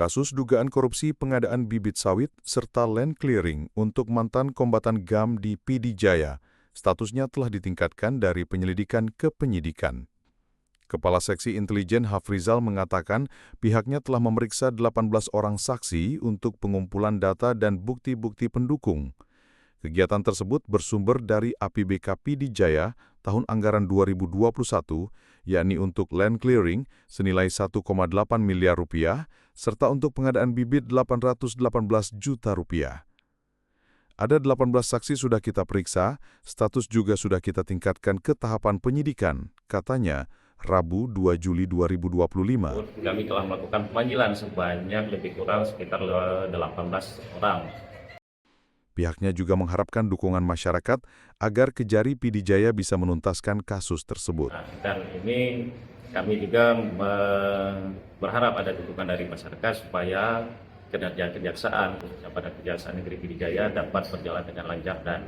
Kasus dugaan korupsi pengadaan bibit sawit serta land clearing untuk mantan kombatan GAM di PD Jaya, statusnya telah ditingkatkan dari penyelidikan ke penyidikan. Kepala Seksi Intelijen Hafrizal mengatakan pihaknya telah memeriksa 18 orang saksi untuk pengumpulan data dan bukti-bukti pendukung. Kegiatan tersebut bersumber dari APBK PD Jaya tahun anggaran 2021, yakni untuk land clearing senilai 1,8 miliar rupiah, serta untuk pengadaan bibit 818 juta rupiah. Ada 18 saksi sudah kita periksa, status juga sudah kita tingkatkan ke tahapan penyidikan, katanya Rabu 2 Juli 2025. Kami telah melakukan pemanggilan sebanyak lebih kurang sekitar 18 orang. Pihaknya juga mengharapkan dukungan masyarakat agar Kejari PD Jaya bisa menuntaskan kasus tersebut. Dan ini kami juga berharap ada dukungan dari masyarakat supaya kinerja kejaksaan, pada Kejaksaan Negeri PD Jaya dapat berjalan dengan lancar dan